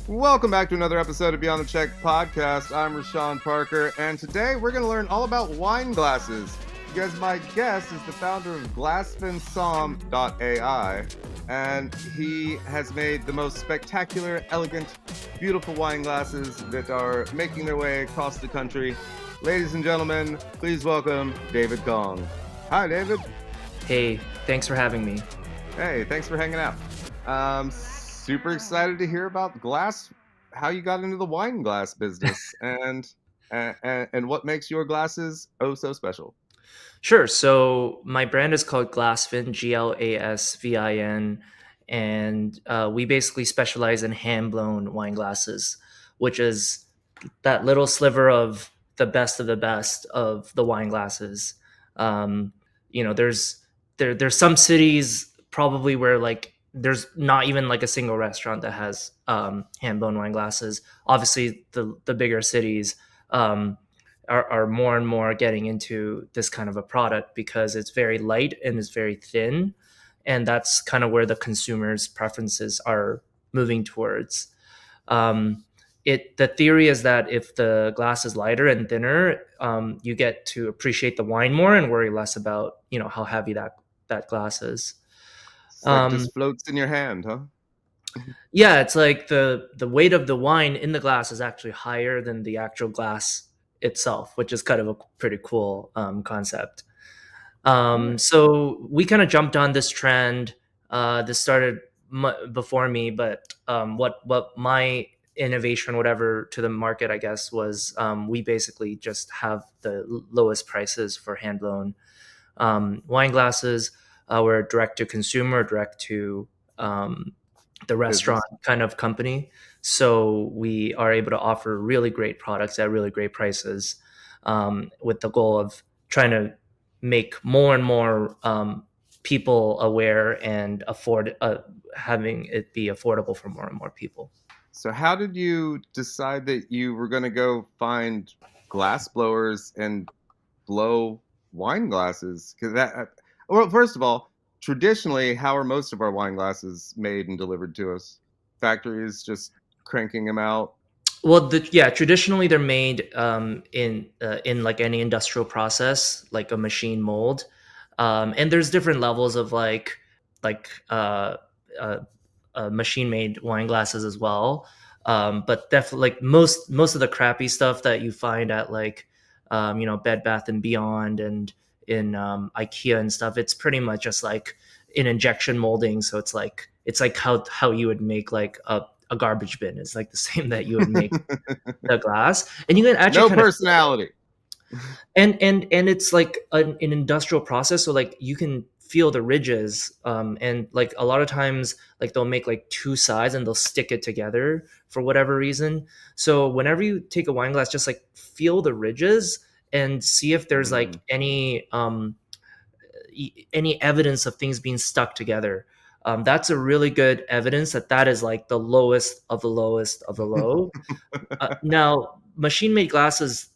Welcome back to another episode of Beyond the Check podcast. I'm Reyshan Parker, and today we're going to learn all about wine glasses. Because my guest is the founder of Glassvin.ai, and he has made the most spectacular, elegant, beautiful wine glasses that are making their way across the country. Ladies and gentlemen, please welcome David Gong. Hi, David. Hey, thanks for having me. Hey, thanks for hanging out. Super excited to hear about how you got into the wine glass business, and what makes your glasses oh so special. Sure. So my brand is called Glassvin, Glasvin, and we basically specialize in hand-blown wine glasses, which is that little sliver of the best of the wine glasses. Um, there's some cities probably where like there's not even like a single restaurant that has hand-blown wine glasses. Obviously, the bigger cities. Are more and more getting into this kind of a product because it's very light and it's very thin, and that's kind of where the consumers' preferences are moving towards. The theory is that if the glass is lighter and thinner, you get to appreciate the wine more and worry less about how heavy that glass is. It's like just floats in your hand, huh? Yeah, it's like the weight of the wine in the glass is actually higher than the actual glass itself, which is kind of a pretty cool concept. So we kind of jumped on this trend. This started before me, but what my innovation, whatever, to the market, I guess, was we basically just have the lowest prices for hand blown wine glasses. We're direct to consumer, direct to the restaurant Business. kind of company. So we are able to offer really great products at really great prices, with the goal of trying to make more and more people aware and having it be affordable for more and more people. So how did you decide that you were going to go find glass blowers and blow wine glasses? Well, first of all, traditionally, how are most of our wine glasses made and delivered to us? Factories just cranking them out. Well, traditionally they're made in like any industrial process, like a machine mold, and there's different levels of like uh, machine made wine glasses as well. But definitely, like most of the crappy stuff that you find at like Bed Bath and Beyond and in IKEA and stuff, it's pretty much just like an injection molding. So it's like how you would make like a garbage bin. It's like the same that you would make the glass, and you can actually No kind of personality. and it's like an industrial process, so like you can feel the ridges, and like a lot of times like they'll make like two sides and they'll stick it together for whatever reason. So whenever you take a wine glass, just like feel the ridges and see if there's like any evidence of things being stuck together. That's a really good evidence that is like the lowest of the lowest of the low. Now machine made glasses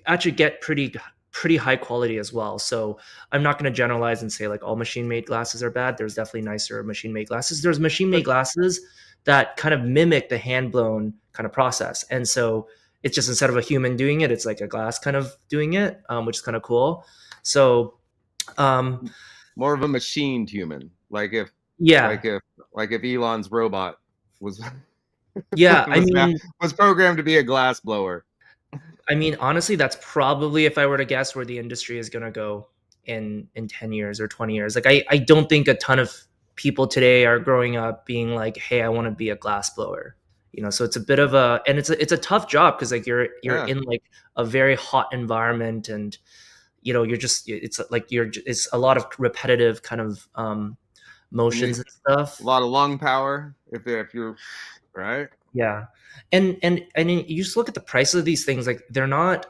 actually get pretty high quality as well. So I'm not going to generalize and say like all machine made glasses are bad. There's definitely nicer machine made glasses. There's machine made But glasses that kind of mimic the hand blown kind of process, and so it's just instead of a human doing it, it's like a glass kind of doing it, which is kind of cool. So um, more of a machined human, yeah, like if like if Elon's robot was yeah. was programmed to be a glass blower. I mean, honestly, that's probably, if I were to guess, where the industry is going to go in 10 years or 20 years. Like, I don't think a ton of people today are growing up being like, hey, I want to be a glass blower. So it's a bit of and it's a tough job because like you're Yeah, in like a very hot environment, and you're just, it's like it's a lot of repetitive kind of you motions need and stuff. a lot of lung power if you're right. Yeah. And you just look at the price of these things, like they're not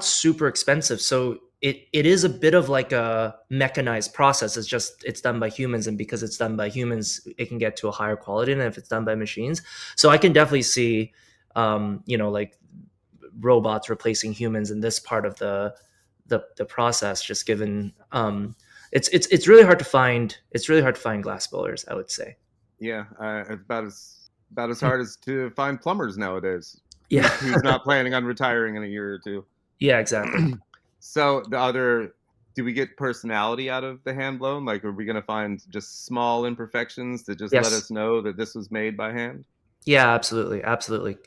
super expensive. So it is a bit of like a mechanized process. It's done by humans, and because it's done by humans, it can get to a higher quality than if it's done by machines. So I can definitely see like robots replacing humans in this part of the process, just given it's really hard to find glass blowers, I would say. Yeah, it's about as about as hard as to find plumbers nowadays. Yeah. Who's not planning on retiring in a year or two. Yeah, exactly. So the other, do we get personality out of the hand blown? Like, are we going to find just small imperfections that just let Yes. us know that this was made by hand? Yeah, absolutely, absolutely.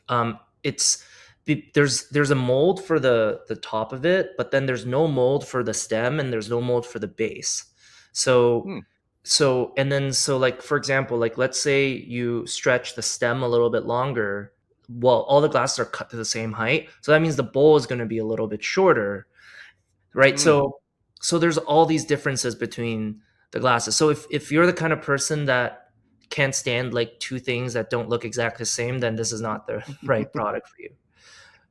It's there's a mold for the top of it, but then there's no mold for the stem, and there's no mold for the base. So Hmm. like for example, like let's say you stretch the stem a little bit longer. Well, all the glasses are cut to the same height, so that means the bowl is going to be a little bit shorter, right? Hmm. So there's all these differences between the glasses. So if you're the kind of person that can't stand like two things that don't look exactly the same, then this is not the right product for you.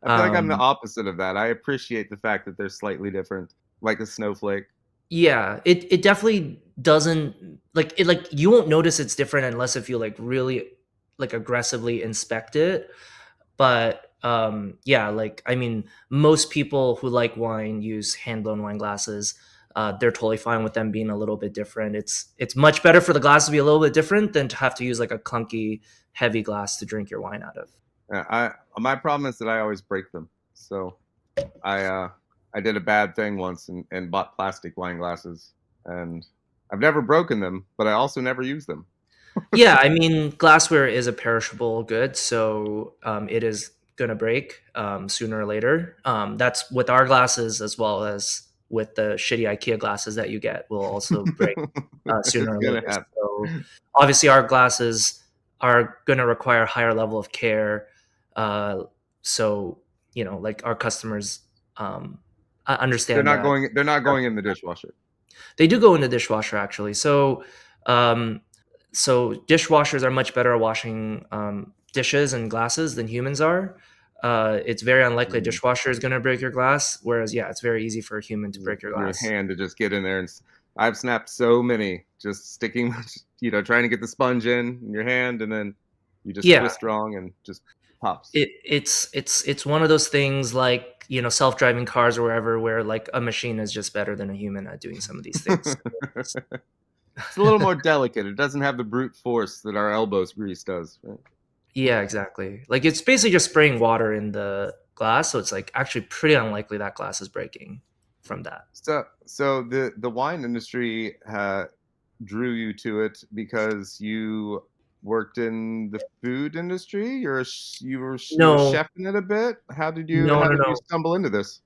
I feel like I'm the um opposite of that. I appreciate the fact that they're slightly different, like a snowflake. yeah, it definitely doesn't like it, like you won't notice it's different unless if you like really like aggressively inspect it. But yeah, like I mean, most people who like wine use hand blown wine glasses. They're totally fine with them being a little bit different. It's much better for the glass to be a little bit different than to have to use like a clunky heavy glass to drink your wine out of. I my problem is that I always break them. So I uh, I did a bad thing once and bought plastic wine glasses, and I've never broken them, but I also never used them. Yeah, I mean, glassware is a perishable good, so it is going to break sooner or later. That's with our glasses as well as with the shitty IKEA glasses that you get will also break It's sooner or gonna later. So happen. obviously, our glasses are going to require a higher level of care. Uh, so like our customers understand that. They're not going in the dishwasher. They do go in the dishwasher actually. Um, so dishwashers are much better at washing dishes and glasses than humans are. It's very unlikely a Mm. dishwasher is going to break your glass, whereas yeah, it's very easy for a human to break your Your glass. hand to just get in there I've snapped so many just sticking, trying to get the sponge in your hand, and then you just Yeah, twist wrong and just pops. it's one of those things like self-driving cars or wherever where like a machine is just better than a human at doing some of these things. It's a little more delicate. It doesn't have the brute force that our elbows grease does. Right? Yeah, exactly. Like it's basically just spraying water in the glass, so it's like actually pretty unlikely that glass is breaking from that. So the wine industry drew you to it because you worked in the food industry. You were No, chef in it a bit. no, How no, did you no. stumble into this?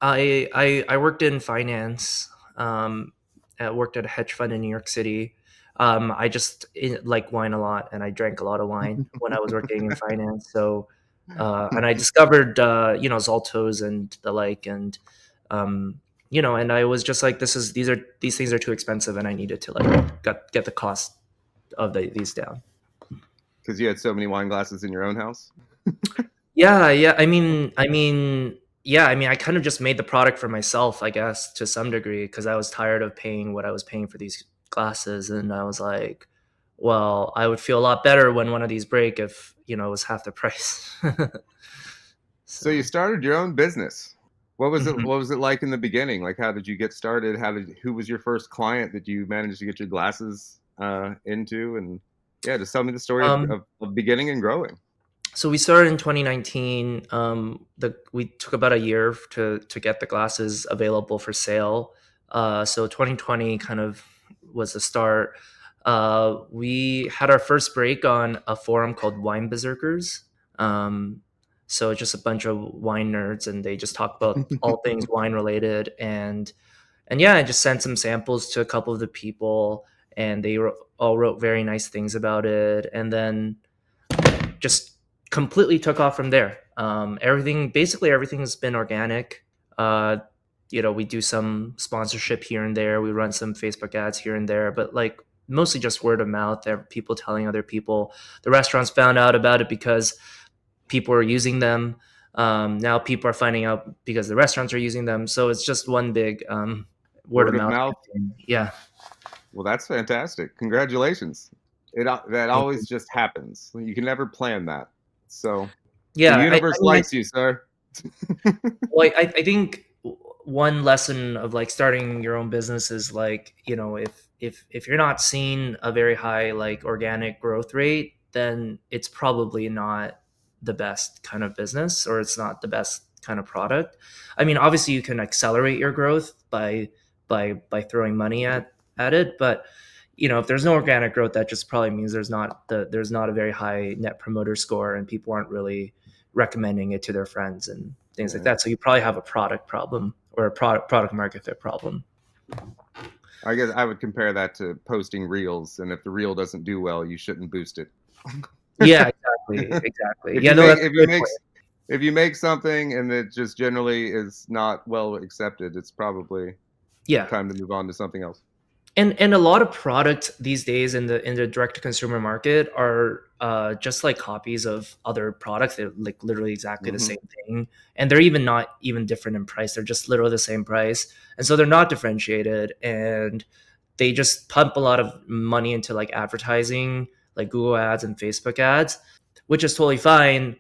I worked in finance. I worked at a hedge fund in New York City. I just like wine a lot, and I drank a lot of wine when I was working in finance. So, and I discovered Zaltos and the like, and and I was just like, these things are too expensive, and I needed to like get the cost of these down. Because you had so many wine glasses in your own house. Yeah, yeah. I kind of just made the product for myself, I guess, to some degree, because I was tired of paying what I was paying for these glasses, and I was like, well, I would feel a lot better when one of these break if it was half the price. So you So, started your own business. mhm. What was it like in the beginning? Like, how did you get started? Who was your first client that you managed to get your glasses into? And yeah, just tell me the story um, of beginning and growing. so we started in 2019. We took about a year to get the glasses available for sale. So 2020 kind of was the start. We had our first break on a forum called Wine Berserkers. Um, so it's just a bunch of wine nerds, and they just talk about all things wine related. And yeah, I just sent some samples to a couple of the people, and they all wrote very nice things about it. And then just completely took off from there. Basically everything has been organic. We do some sponsorship here and there. We run some Facebook ads here and there, but like mostly just word of mouth. There are people telling other people. The restaurants found out about it because people are using them. Now people are finding out because the restaurants are using them. So it's just one big word of Word of mouth mouth. campaign. Yeah. Well, that's fantastic. Congratulations. That Thank you. always just happens. You can never plan that. So the Yeah. I universe mean, likes you, sir. well, I think one lesson of like starting your own business is like if you're not seeing a very high like organic growth rate, then it's probably not the best kind of business, or it's not the best kind of product. I mean, obviously you can accelerate your growth by throwing money at it, but if there's no organic growth, that just probably means there's not a very high net promoter score, and people aren't really recommending it to their friends and things like Right. that. So you probably have a product problem, or a product market fit problem. I guess I would compare that to posting reels, and if the reel doesn't do well, you shouldn't boost it. Yeah, exactly. If Yeah, you no, make that's a if you great make point. if you make something and it just generally is not well accepted, it's probably Yeah, time to move on to something else. and a lot of products these days in the direct to consumer market are just like copies of other products. They're like literally exactly the Hmm. same thing, and they're even not even different in price. They're just literally the same price, and so they're not differentiated, and they just pump a lot of money into like advertising, like Google ads and Facebook ads, which is totally fine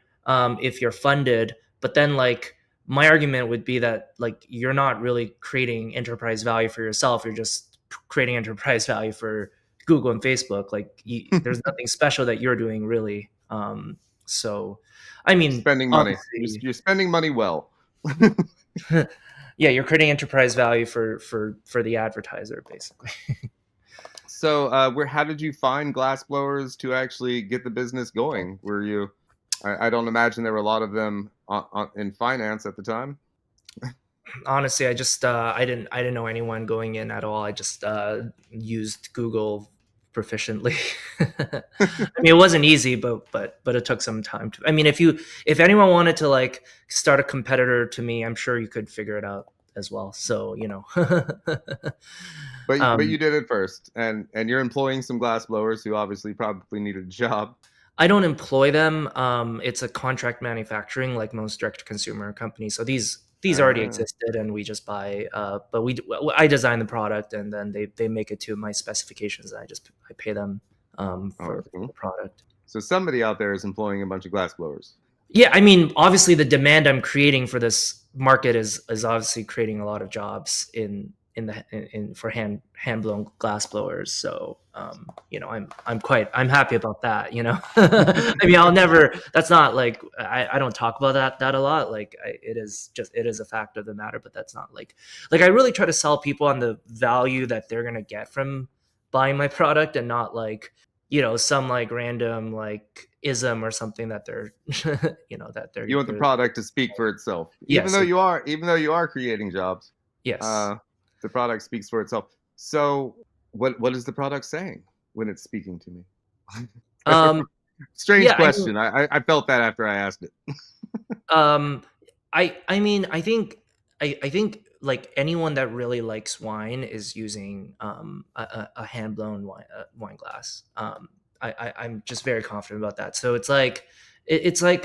if you're funded. But then like my argument would be that like you're not really creating enterprise value for yourself. You're just creating enterprise value for Google and Facebook. Like there's nothing special that you're doing really. So, I mean, Spending money. obviously, You're spending money well. yeah, you're creating enterprise value for the advertiser, basically. So, where how did you find glass blowers to actually get the business going? Were you? I don't imagine there were a lot of them in finance at the time. Honestly, I didn't know anyone going in at all. I just used Google proficiently. I mean, it wasn't easy, but it took some time to. I mean, if anyone wanted to like start a competitor to me, I'm sure you could figure it out as well. So But um, you did it first, and you're employing some glass blowers who obviously probably needed a job. I don't employ them. It's a contract manufacturing, like most direct to consumer companies. So these already Ah, existed, and we just buy. But I design the product, and then they make it to my specifications, and I pay them oh, for that's cool. the product. So somebody out there is employing a bunch of glass blowers. Yeah, I mean, obviously, the demand I'm creating for this market is obviously creating a lot of jobs in for hand blown glass blowers. So, I'm happy about that. I mean, I'll never. That's not like I don't talk about that a lot. Like it is a fact of the matter, but that's not like I really try to sell people on the value that they're gonna get from buying my product, and not like some like random like ism or something that they're that You want the they're product to speak for itself, yes even though you are creating jobs. yes Uh, the product speaks for itself. So, what is the product saying when it's speaking to me? um Strange yeah I mean question. I felt that after I asked it. um I mean I think like anyone that really likes wine is using a hand blown wine glass. I'm just very confident about that. So it's like it's like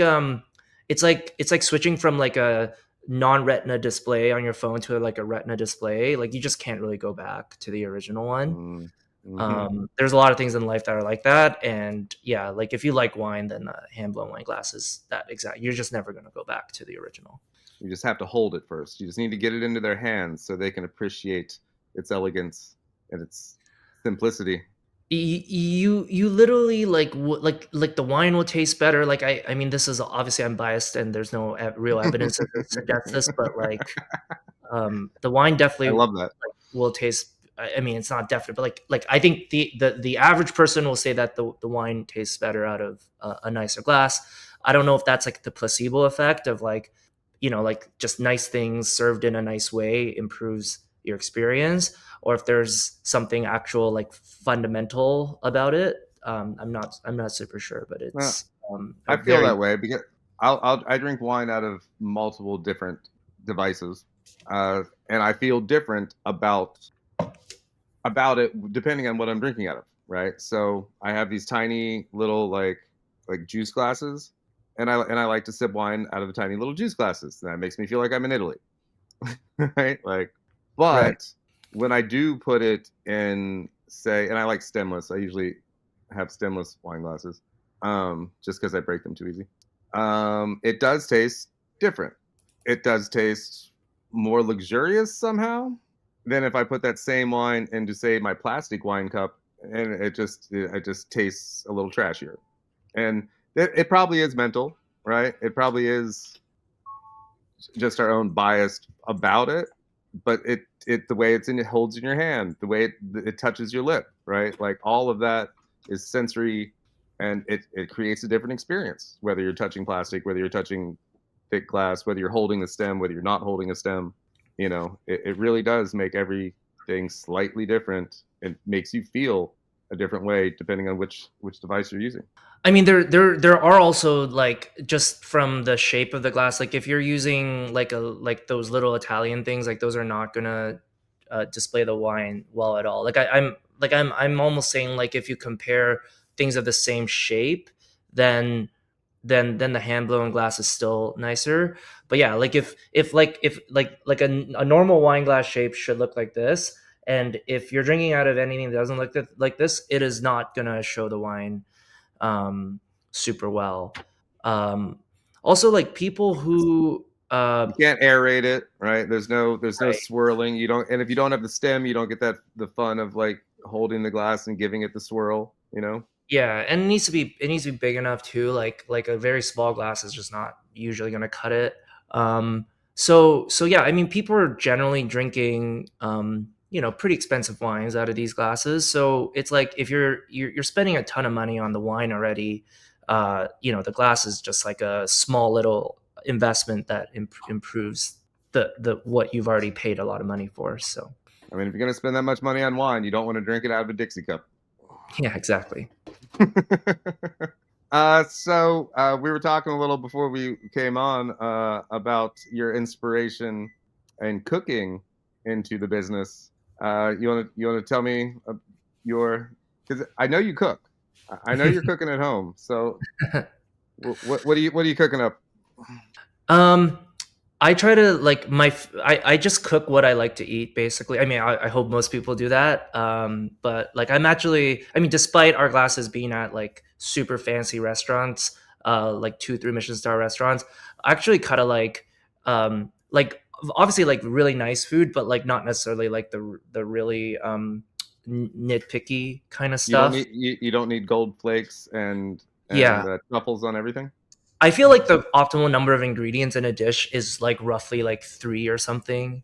it's like switching from like a non-retina display on your phone to like a retina display. Like you just can't really go back to the original one. Mm, hmm. There's a lot of things in life that are like that, and yeah, like if you like wine, then hand blown wine glass is that exact. You're just never going to go back to the original. You just have to hold it first. You just need to get it into their hands so they can appreciate its elegance and its simplicity. You literally like like the wine will taste better. Like I mean, this is obviously I'm biased, and there's no real evidence to suggest this, but like the wine I definitely love that. will taste. I mean, it's not definite, but like I think the average person will say that the wine tastes better out of a nicer glass. I don't know if that's like the placebo effect of like like just nice things served in a nice way improves your experience, or if there's something actual like fundamental about it. I'm not super sure, but Well, it's a I feel very that way because I drink wine out of multiple different devices, and I feel different about it depending on what I'm drinking out of. Right. So I have these tiny little like juice glasses, and I like to sip wine out of the tiny little juice glasses. And that makes me feel like I'm in Italy. Right. Like, right. but when I do put it in, say, and I like stemless. I usually have stemless wine glasses, just because I break them too easy. It does taste different. It does taste more luxurious somehow than if I put that same wine into, say, my plastic wine cup, and it just tastes a little trashier. And it probably is mental, right? It probably is just our own bias about it, but it the way it holds in your hand, the way it touches your lip, right? Like all of that is sensory, and it creates a different experience. Whether you're touching plastic, whether you're touching thick glass, whether you're holding a stem, whether you're not holding a stem, it really does make everything slightly different. It makes you feel a different way depending on which device you're using. I mean, there are also like just from the shape of the glass. Like if you're using like those little Italian things, like those are not gonna display the wine well at all. I'm almost saying like if you compare things of the same shape, then then the hand blown glass is still nicer. But yeah, like if a normal wine glass shape should look like this, and if you're drinking out of anything that doesn't look like this, it is not gonna show the wine um, super well. Um, Also, like people who, You can't aerate it, right? There's no right, swirling. You don't, and if you don't have the stem, you don't get the fun of like holding the glass and giving it the swirl. yeah, and it needs to be big enough too. Like a very small glass is just not usually going to cut it. Um, so yeah, I mean, people are generally drinking, pretty expensive wines out of these glasses. So it's like if you're spending a ton of money on the wine already, the glass is just like a small little investment that improves the what you've already paid a lot of money for. So I mean, if you're gonna spend that much money on wine, you don't want to drink it out of a Dixie cup. yeah, exactly. So we were talking a little before we came on about your inspiration and cooking into the business. You want to tell me your because I know you cook. I know you're cooking at home. So what are you cooking up? Um, I try to like I just cook what I like to eat basically. I mean, I hope most people do that. But like I mean, despite our glasses being at like super fancy restaurants, like 2, 3 Michelin star restaurants, I actually kind of like obviously like really nice food, but like not necessarily like the really nitpicky kind of You don't stuff. need gold flakes and Yeah, truffles on everything. I feel like the optimal number of ingredients in a dish is like roughly like 3 or something.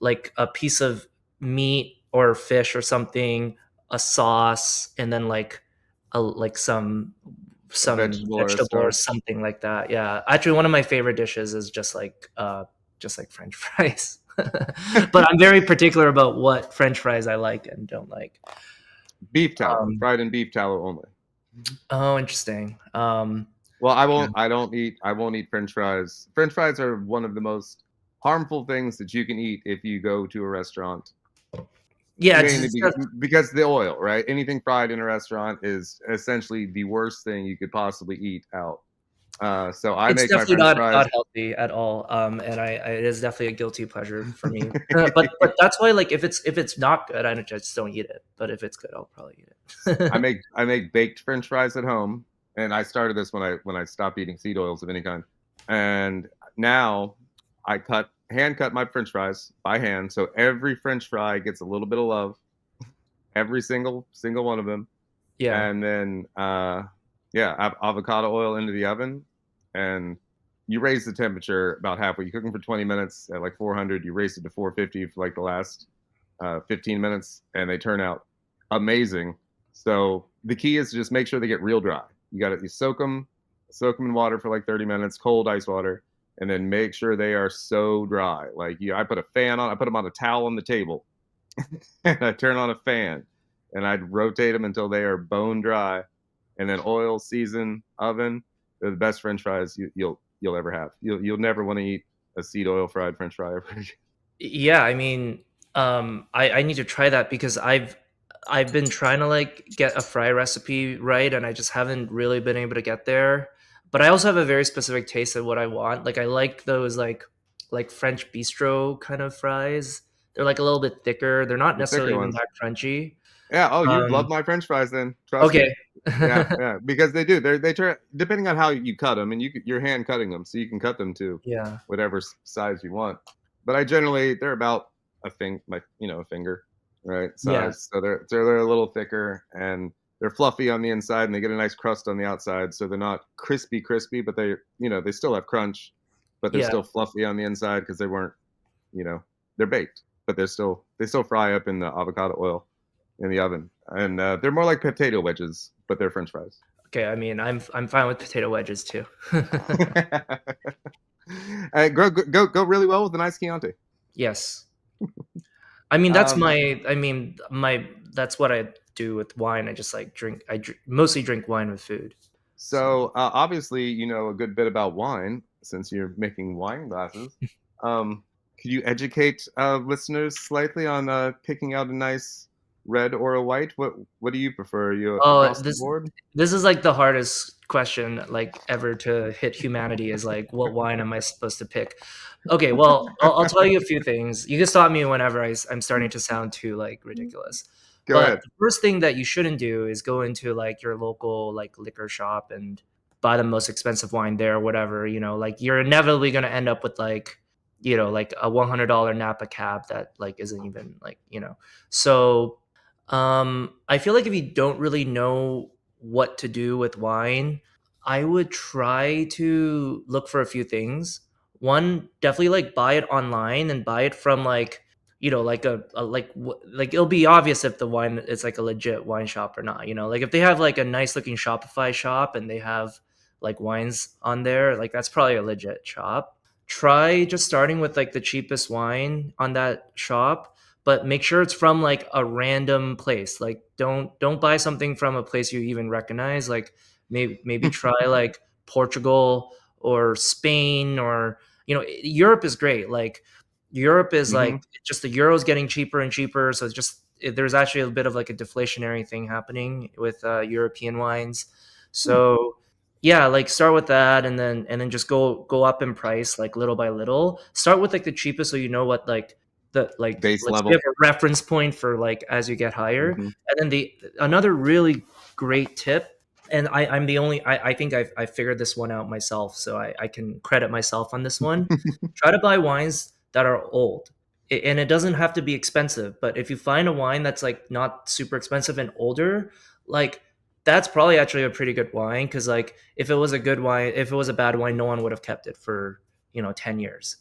Like a piece of meat or fish or something, a sauce, and then like A some vegetable or a vegetable or starch. something like that. Yeah. Actually, one of my favorite dishes is just like French fries. But I'm very particular about what French fries I like and don't like. Beef tallow, Um, fried in beef tallow only. oh, interesting. Well, I Yeah. won't. I won't eat French fries. French fries are one of the most harmful things that you can eat if you go to a restaurant. Yeah, Mainly because the oil, right? Anything fried in a restaurant is essentially the worst thing you could possibly eat out. So I it's make my definitely French not fries. healthy at all, and it is definitely a guilty pleasure for me. But that's why, like, if it's not good, I just don't eat it. But if it's good, I'll probably eat I it. make I make baked French fries at home, and I started this when I stopped eating seed oils of any kind, and now I hand cut my French fries by hand, so every French fry gets a little bit of love, every single one of them, Yeah, and then yeah, avocado oil into the oven, and you raise the temperature about halfway. You cook them for 20 minutes at like 400. You raise it to 450 for like the last 15 minutes, and they turn out amazing. So the key is to just make sure they get real dry. You soak them in water for like 30 minutes, cold ice water, and then make sure they are so dry. Like I put a fan on, I put them on a towel on the table, and I turn on a fan, and I'd rotate them until they are bone dry, and then oil, season, oven. They're the best French fries you'll ever have. You'll never want to eat a seed oil fried French fry ever again. yeah. I mean, I need to try that because I've been trying to like get a fry recipe right, and I just haven't really been able to get there. But I also have a very specific taste of what I want. Like I like those like French bistro kind of fries. They're like a little bit thicker. They're not The thicker necessarily even ones. that crunchy. Yeah. Oh, you'd Um, love my French fries then. Trust me. okay. Yeah, yeah. Because they do. They turn depending on how you cut them, and you're hand cutting them, so you can cut them to Yeah. whatever size you want. But I generally they're about a finger, right Yeah. size. So they're a little thicker, and they're fluffy on the inside and they get a nice crust on the outside. So they're not crispy, but they, they still have crunch, but they're Yeah. still fluffy on the inside because they weren't, they're baked, but they still fry up in the avocado oil in the oven. And they're more like potato wedges, but they're French fries. Okay, I mean, I'm fine with potato wedges too. Go really well with a nice Chianti. Yes. I mean, Um, that's what I do with wine. I just like mostly drink wine with food. So, so obviously, you know a good bit about wine since you're making wine glasses. Um, could you educate listeners slightly on picking out a nice red or a white? What do you prefer? Are you oh, across the board? this is like the hardest question like ever to hit humanity is like, what wine am I supposed to pick? Okay, well, I'll tell you a few things. You can stop me whenever I'm starting to sound too like ridiculous. Go But ahead. the first thing that you shouldn't do is go into like your local like liquor shop and buy the most expensive wine there or whatever. Like you're inevitably gonna end up with like, like a $100 Napa cab that like isn't even like. So I feel like if you don't really know what to do with wine, I would try to look for a few things. One, definitely like buy it online and buy it from like, like like it'll be obvious if the wine is like a legit wine shop or not. Like if they have like a nice looking Shopify shop and they have like wines on there, like that's probably a legit shop. Try just starting with like the cheapest wine on that shop, but make sure it's from like a random place. Like don't buy something from a place you even recognize. Like maybe try like Portugal or Spain, or Europe is great. Like Europe is Hmm. like just the euro's getting cheaper and cheaper, so it's just there's actually a bit of like a deflationary thing happening with European wines. So yeah, like start with that, and then just go up in price like little by little. Start with like the cheapest, so you know what Base like so you have level. a reference point for like as you get higher. Hmm. And then the another really great tip, and I'm the only I think I figured this one out myself, so I can credit myself on this one. Try to buy wines that are old. And it doesn't have to be expensive, but if you find a wine that's like not super expensive and older, like that's probably actually a pretty good wine, because like if it was a good wine, if it was a bad wine, no one would have kept it for 10 years.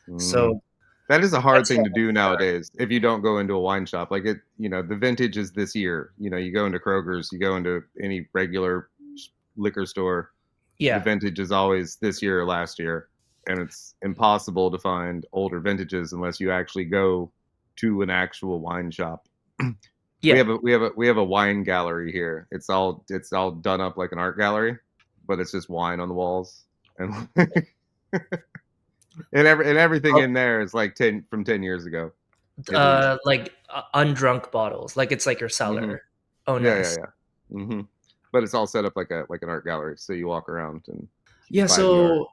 Mm. So That is a hard that's thing to do start. nowadays if you don't go into a wine shop. Like the vintage is this year. You go into Kroger's, you go into any regular liquor store, the Yeah. vintage is always this year or last year. And it's impossible to find older vintages unless you actually go to an actual wine shop. We Yeah. have a wine gallery here. It's all done up like an art gallery, but it's just wine on the walls. And and everything Oh, in there is like 10 years ago at least. like undrunk bottles, like it's like your Hmm. cellar. Oh, Yeah, yeah, nice. yeah. But it's all set up like an art gallery, so you walk around and Yeah. buy the art. So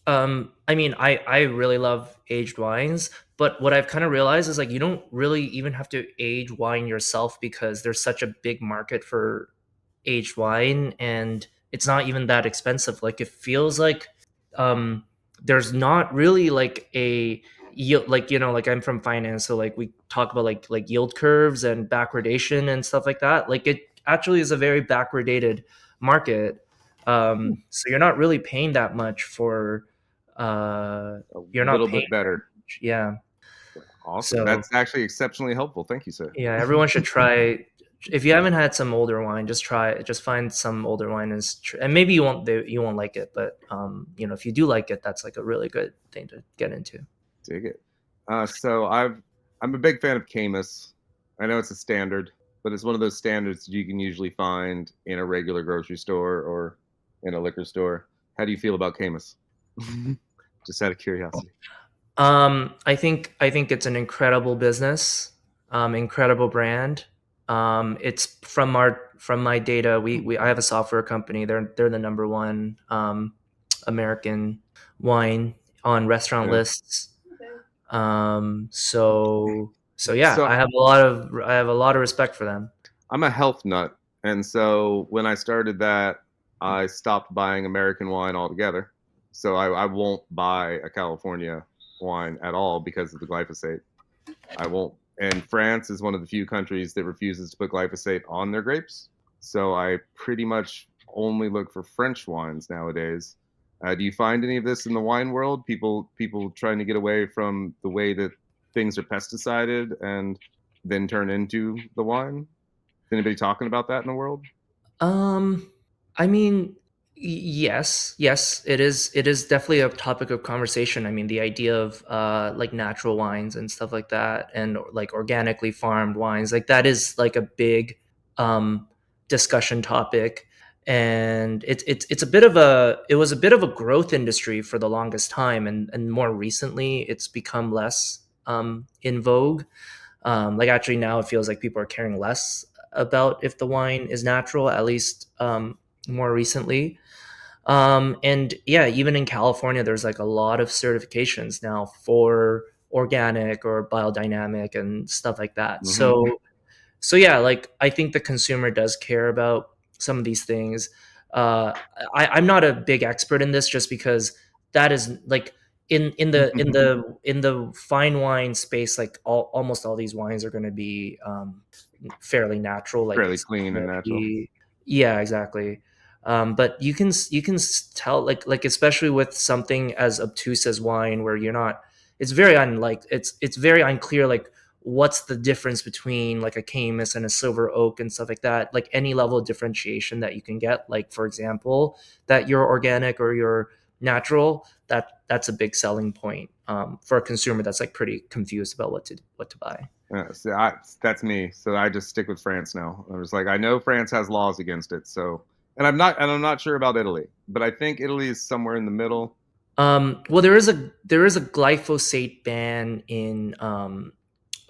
I mean, I really love aged wines, but what I've kind of realized is like you don't really even have to age wine yourself, because there's such a big market for aged wine, and it's not even that expensive. Like it feels like um there's not really like a yield, like like I'm from finance, so like we talk about like yield curves and backwardation and stuff like that. Like it actually is a very backwardated market. So you're not really paying that much for A you're not little paying bit very better. much. Yeah. Awesome. So That's actually exceptionally helpful. Thank you, sir. yeah, everyone should try. If you haven't had some older wine, just try it. Just find some older wine, and maybe you won't like it, but if you do like it, that's like a really good thing to get into. Dig it. So I'm a big fan of Camus. I know it's a standard, but it's one of those standards that you can usually find in a regular grocery store or in a liquor store. How do you feel about Camus? Just out of curiosity. I think it's an incredible business, incredible brand. It's from my data. We I have a software company. They're the number one American wine on restaurant Yeah. lists. So yeah, So I have a lot of respect for them. I'm a health nut, and so when I started that, I stopped buying American wine altogether. So I won't buy a California wine at all because of the glyphosate. I won't. And France is one of the few countries that refuses to put glyphosate on their grapes. so I pretty much only look for French wines nowadays. Do you find any of this in the wine world? People trying to get away from the way that things are pesticided and then turn into the wine? Is anybody talking about that in the world? Um, I mean, yes, it is definitely a topic of conversation. I mean, the idea of like natural wines and stuff like that, and like organically farmed wines, like that is like a big um discussion topic. And it's a bit of a it was a bit of a growth industry for the longest time, and more recently it's become less in vogue. Like actually now it feels like people are caring less about if the wine is natural, at least more recently. And yeah, even in California, there's like a lot of certifications now for organic or biodynamic and stuff like that. Hmm. So yeah, like I think the consumer does care about some of these things. Uh, I'm not a big expert in this, just because that is like in the fine wine space, like almost all these wines are going to be fairly natural. Like Fairly it's clean not and gonna natural. be, yeah, exactly. But tell, like especially with something as obtuse as wine, where you're not, it's very unlike it's very unclear, like what's the difference between like a Camus and a silver oak and stuff like that. Like any level of differentiation that you can get, like for example, that you're organic or you're natural, that's a big selling point for a consumer that's like pretty confused about what to buy. So that's me. So I just stick with France now. I was like, I know France has laws against it, so and I'm not sure about Italy, but I think Italy is somewhere in the middle. Well, there is a glyphosate ban in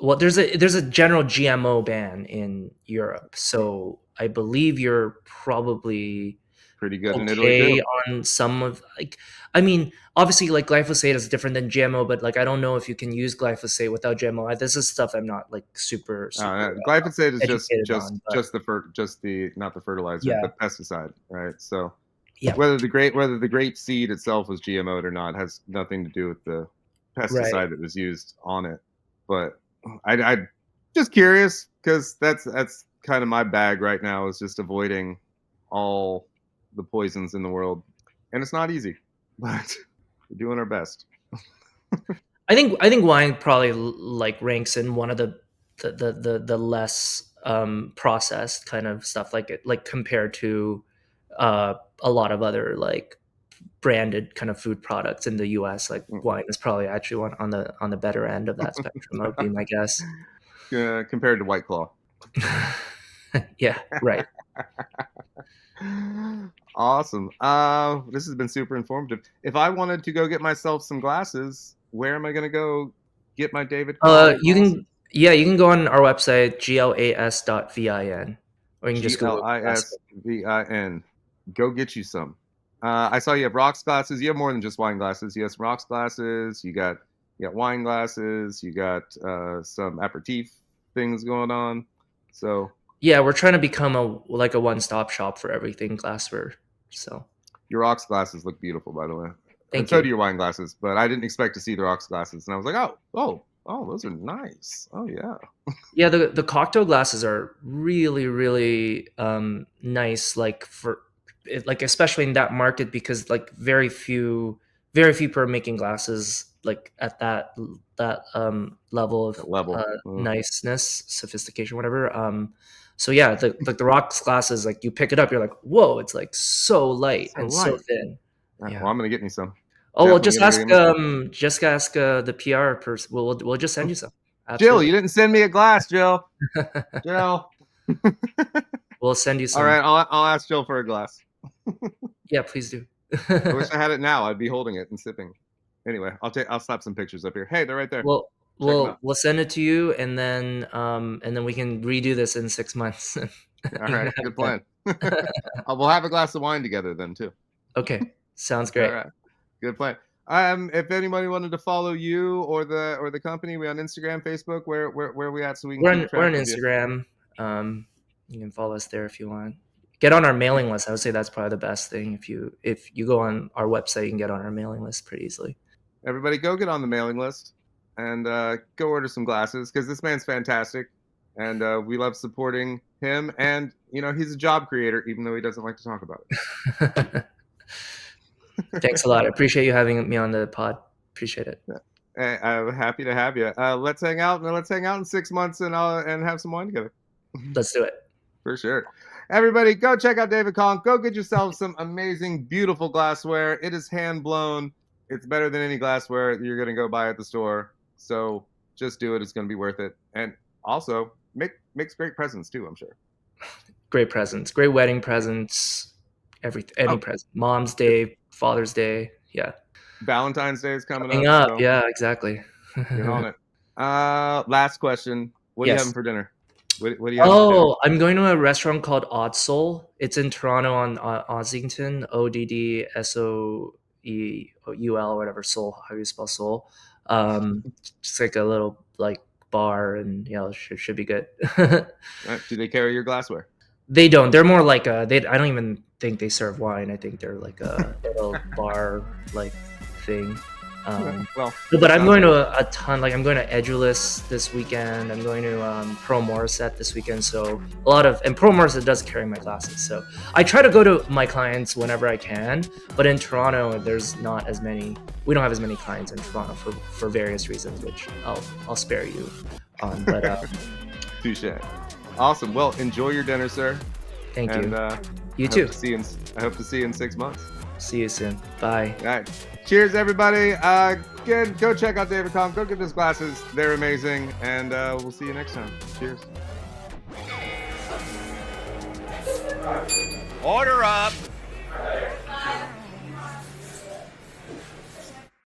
well, there's a general GMO ban in Europe, so I believe you're probably Pretty good in Italy okay too. on some of, like, I mean, obviously like glyphosate is different than GMO, but like I don't know if you can use glyphosate without GMO. This is stuff I'm not like super Glyphosate is educated on, but just the not the fertilizer, yeah, the pesticide, right? So yeah, whether the grape seed itself was GMO'd or not has nothing to do with the right. pesticide that was used on it. But I just curious because that's kind of my bag right now is just avoiding all the poisons in the world, and it's not easy, but we're doing our best. I think wine probably like ranks in one of the less processed kind of stuff, like it, like compared to a lot of other like branded kind of food products in the US. Like wine is probably actually one on the better end of that spectrum, would be my guess. Compared to White Claw. Yeah, right. Awesome. This has been super informative. If I wanted to go get myself some glasses, where am I going to go get my David quality You glasses? can, yeah, you can go on our website, glas.vin, or you can just Google Glassware. Glisvin. Go get you some. I saw you have rocks glasses. You have more than just wine glasses. You have some rocks glasses. You got wine glasses. You got some aperitif things going on. So Yeah, we're trying to become a one-stop shop for everything glassware. So your rocks glasses look beautiful, by the way, and thank so do you. your wine glasses. But I didn't expect to see the rocks glasses, and I was like, oh, those are nice. Oh yeah. Yeah, the cocktail glasses are really really nice, like like especially in that market, because like very few people are making glasses like at that level of That level. niceness, sophistication, whatever. So yeah, the rocks glasses, like you pick it up, you're like, whoa, it's like so light So and so light. thin. Well, Yeah. I'm gonna get me some. Oh well, Definitely just gonna ask get me some. the PR person. We'll just send you some. Jill, you Absolutely. didn't send me a glass, Jill. Jill. We'll send you All some. right, I'll ask Jill for a glass. Yeah, please do. I wish I had it now. I'd be holding it and sipping. Anyway, I'll slap some pictures up here. Hey, they're right there. We'll Check them we'll out. we'll send it to you, and then we can redo this in 6 months. All And right, have good it done. plan. We'll have a glass of wine together then too. Okay, sounds All great. right, good plan. If anybody wanted to follow you or the company, we on Instagram, Facebook. Where are we at so we can We're keep on we're track on of you? Instagram. You can follow us there if you want. Get on our mailing list. I would say that's probably the best thing. If you go on our website, you can get on our mailing list pretty easily. Everybody, go get on the mailing list and go order some glasses because this man's fantastic, and we love supporting him. And he's a job creator, even though he doesn't like to talk about Thanks a lot. I appreciate you having me on the pod. Appreciate it. it. I'm happy to have you. Let's hang out, and let's hang out in 6 months, and have some wine together. Let's do it. For sure. Everybody, go check out David Conk. Go get yourself some amazing, beautiful glassware. It is hand blown. It's better than any glassware that you're going to go buy at the store. So just do it. It's going to be worth it. And also, makes great presents too, I'm sure. Great presents. Great wedding presents. Any present. Mom's Day, Father's Day. Yeah. Valentine's Day is coming up. So yeah, exactly. get on it. Last question. What are you having for dinner? What do you have for dinner? I'm going to a restaurant called Odd Soul. It's in Toronto on Ossington, ODDSOEUL, or whatever, Soul, how you spell Soul. It's like a little bar, and it should be good. Do they carry your glassware? They don't. They're more like I don't even think they serve wine. I think they're like a little bar thing. But I'm going to a ton. I'm going to Edulous this weekend. I'm going to Pro Morissette this weekend. So and Pro Morissette does carry my glasses. So I try to go to my clients whenever I can. But in Toronto, there's not as many. We don't have as many clients in Toronto for various reasons, which I'll spare you on. But touche. Awesome. Well, enjoy your dinner, sir. Thank you. You too. I hope to see you in 6 months. See you soon. Bye. All right. Cheers, everybody. Again, go check out David Conk. Go get those glasses. They're amazing. And we'll see you next time. Cheers. Order up.